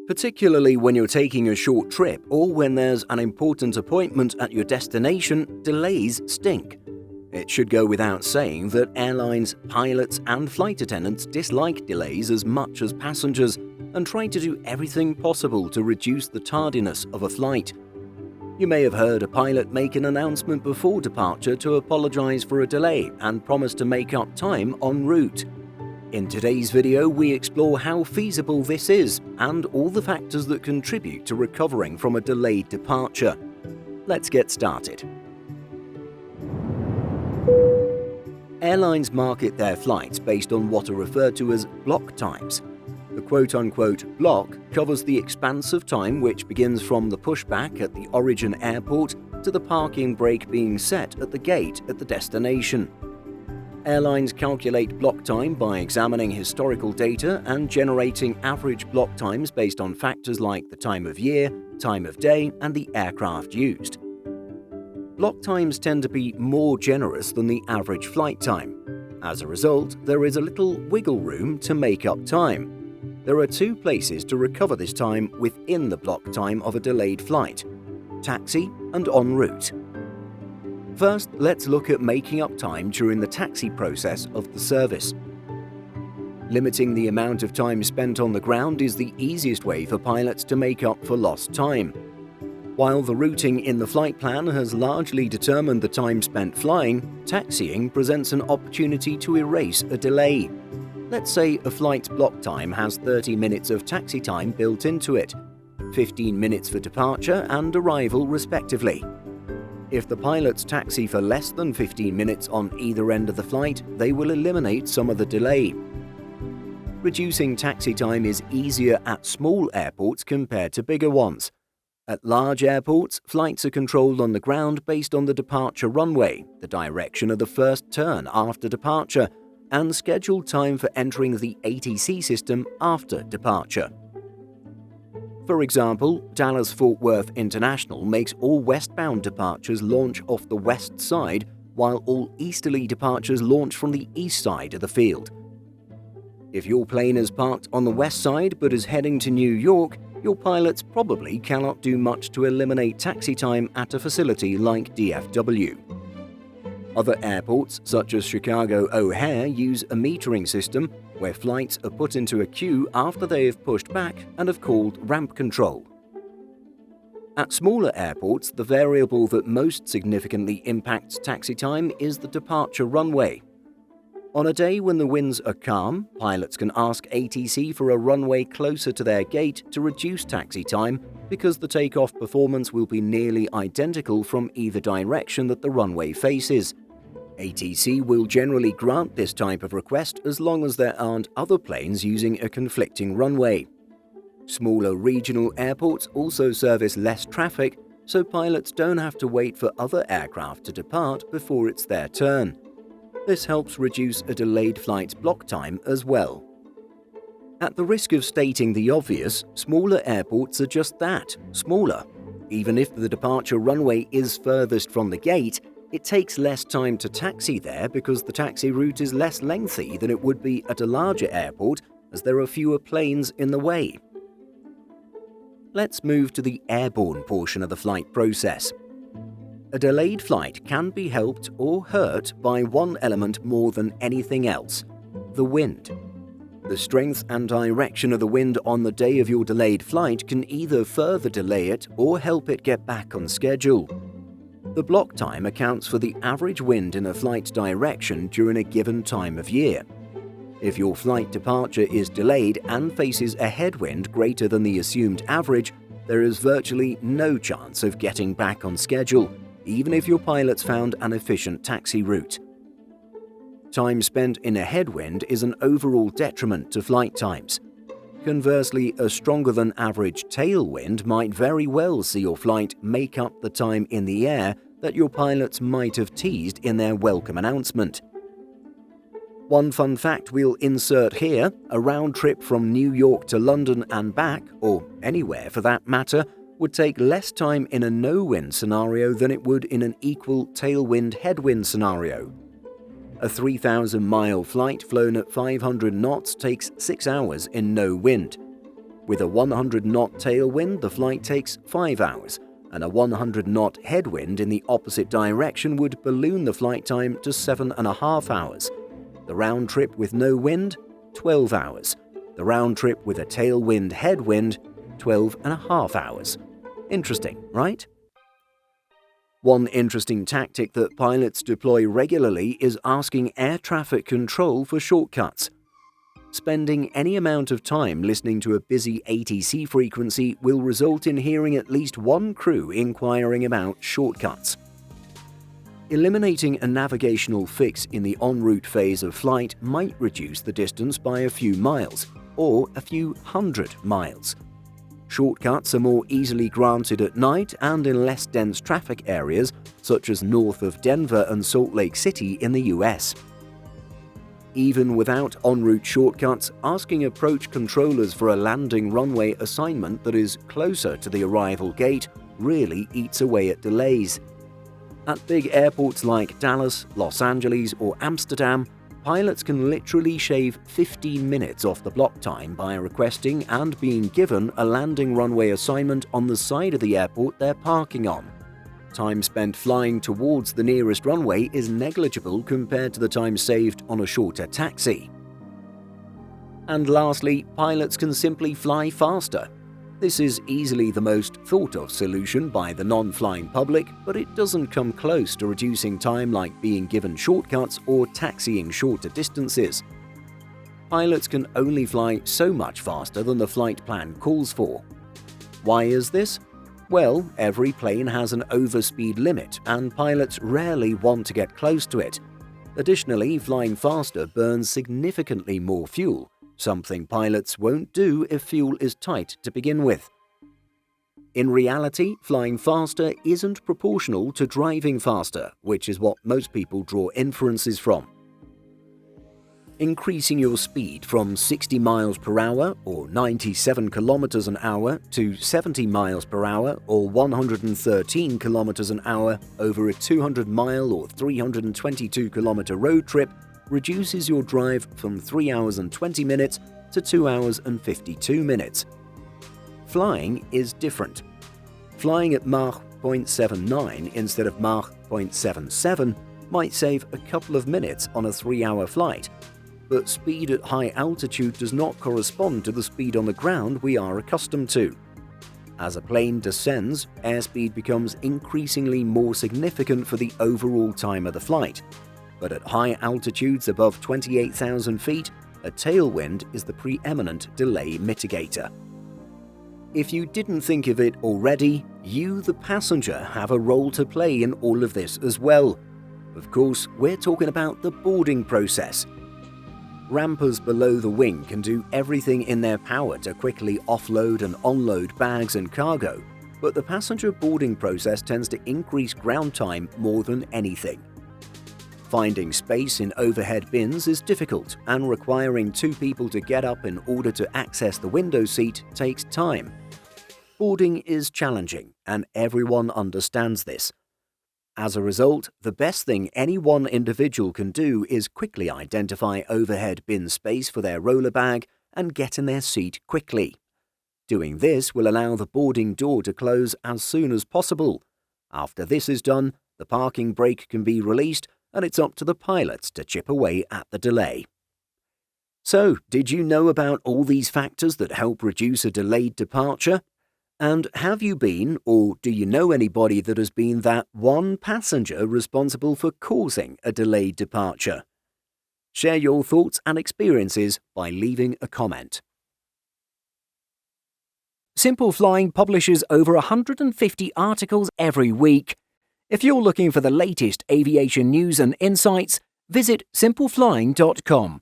Particularly when you're taking a short trip or when there's an important appointment at your destination, delays stink. It should go without saying that airlines, pilots, and flight attendants dislike delays as much as passengers and try to do everything possible to reduce the tardiness of a flight. You may have heard a pilot make an announcement before departure to apologize for a delay and promise to make up time en route. In today's video, we explore how feasible this is and all the factors that contribute to recovering from a delayed departure. Let's get started. Airlines market their flights based on what are referred to as block times. The quote-unquote block covers the expanse of time which begins from the pushback at the origin airport to the parking brake being set at the gate at the destination. Airlines calculate block time by examining historical data and generating average block times based on factors like the time of year, time of day, and the aircraft used. Block times tend to be more generous than the average flight time. As a result, there is a little wiggle room to make up time. There are two places to recover this time within the block time of a delayed flight: taxi and en route. First, let's look at making up time during the taxi process of the service. Limiting the amount of time spent on the ground is the easiest way for pilots to make up for lost time. While the routing in the flight plan has largely determined the time spent flying, taxiing presents an opportunity to erase a delay. Let's say a flight's block time has 30 minutes of taxi time built into it, 15 minutes for departure and arrival respectively. If the pilots taxi for less than 15 minutes on either end of the flight, they will eliminate some of the delay. Reducing taxi time is easier at small airports compared to bigger ones. At large airports, flights are controlled on the ground based on the departure runway, the direction of the first turn after departure, and scheduled time for entering the ATC system after departure. For example, Dallas-Fort Worth International makes all westbound departures launch off the west side, while all easterly departures launch from the east side of the field. If your plane is parked on the west side but is heading to New York, your pilots probably cannot do much to eliminate taxi time at a facility like DFW. Other airports, such as Chicago O'Hare, use a metering system where flights are put into a queue after they have pushed back and have called ramp control. At smaller airports, the variable that most significantly impacts taxi time is the departure runway. On a day when the winds are calm, pilots can ask ATC for a runway closer to their gate to reduce taxi time because the takeoff performance will be nearly identical from either direction that the runway faces. ATC will generally grant this type of request as long as there aren't other planes using a conflicting runway. Smaller regional airports also service less traffic, so pilots don't have to wait for other aircraft to depart before it's their turn. This helps reduce a delayed flight's block time as well. At the risk of stating the obvious, smaller airports are just that, smaller. Even if the departure runway is furthest from the gate, it takes less time to taxi there because the taxi route is less lengthy than it would be at a larger airport, as there are fewer planes in the way. Let's move to the airborne portion of the flight process. A delayed flight can be helped or hurt by one element more than anything else: the wind. The strength and direction of the wind on the day of your delayed flight can either further delay it or help it get back on schedule. The block time accounts for the average wind in a flight's direction during a given time of year. If your flight departure is delayed and faces a headwind greater than the assumed average, there is virtually no chance of getting back on schedule, even if your pilots found an efficient taxi route. Time spent in a headwind is an overall detriment to flight times. Conversely, a stronger than average tailwind might very well see your flight make up the time in the air that your pilots might have teased in their welcome announcement. One fun fact we'll insert here: a round trip from New York to London and back, or anywhere for that matter, would take less time in a no-wind scenario than it would in an equal tailwind-headwind scenario. A 3,000-mile flight flown at 500 knots takes 6 hours in no wind. With a 100-knot tailwind, the flight takes 5 hours, and a 100-knot headwind in the opposite direction would balloon the flight time to 7.5 hours. The round trip with no wind, 12 hours. The round trip with a tailwind headwind, 12.5 hours. Interesting, right? One interesting tactic that pilots deploy regularly is asking air traffic control for shortcuts. Spending any amount of time listening to a busy ATC frequency will result in hearing at least one crew inquiring about shortcuts. Eliminating a navigational fix in the en route phase of flight might reduce the distance by a few miles, or a few hundred miles. Shortcuts are more easily granted at night and in less dense traffic areas, such as north of Denver and Salt Lake City in the US. Even without en route shortcuts, asking approach controllers for a landing runway assignment that is closer to the arrival gate really eats away at delays. At big airports like Dallas, Los Angeles, or Amsterdam, pilots can literally shave 15 minutes off the block time by requesting and being given a landing runway assignment on the side of the airport they're parking on. Time spent flying towards the nearest runway is negligible compared to the time saved on a shorter taxi. And lastly, pilots can simply fly faster. This is easily the most thought-of solution by the non-flying public, but it doesn't come close to reducing time like being given shortcuts or taxiing shorter distances. Pilots can only fly so much faster than the flight plan calls for. Why is this? Well, every plane has an overspeed limit, and pilots rarely want to get close to it. Additionally, flying faster burns significantly more fuel, something pilots won't do if fuel is tight to begin with. In reality, flying faster isn't proportional to driving faster, which is what most people draw inferences from. Increasing your speed from 60 miles per hour or 97 kilometers an hour to 70 miles per hour or 113 kilometers an hour over a 200-mile or 322-kilometer road trip reduces your drive from 3 hours and 20 minutes to 2 hours and 52 minutes. Flying is different. Flying at Mach 0.79 instead of Mach 0.77 might save a couple of minutes on a 3-hour flight, but speed at high altitude does not correspond to the speed on the ground we are accustomed to. As a plane descends, airspeed becomes increasingly more significant for the overall time of the flight. But at high altitudes above 28,000 feet, a tailwind is the preeminent delay mitigator. If you didn't think of it already, you, the passenger, have a role to play in all of this as well. Of course, we're talking about the boarding process. Rampers below the wing can do everything in their power to quickly offload and onload bags and cargo, but the passenger boarding process tends to increase ground time more than anything. Finding space in overhead bins is difficult, and requiring 2 people to get up in order to access the window seat takes time. Boarding is challenging, and everyone understands this. As a result, the best thing any one individual can do is quickly identify overhead bin space for their roller bag and get in their seat quickly. Doing this will allow the boarding door to close as soon as possible. After this is done, the parking brake can be released, and it's up to the pilots to chip away at the delay. So, did you know about all these factors that help reduce a delayed departure? And have you been, or do you know anybody that has been that one passenger responsible for causing a delayed departure? Share your thoughts and experiences by leaving a comment. Simple Flying publishes over 150 articles every week. If you're looking for the latest aviation news and insights, visit simpleflying.com.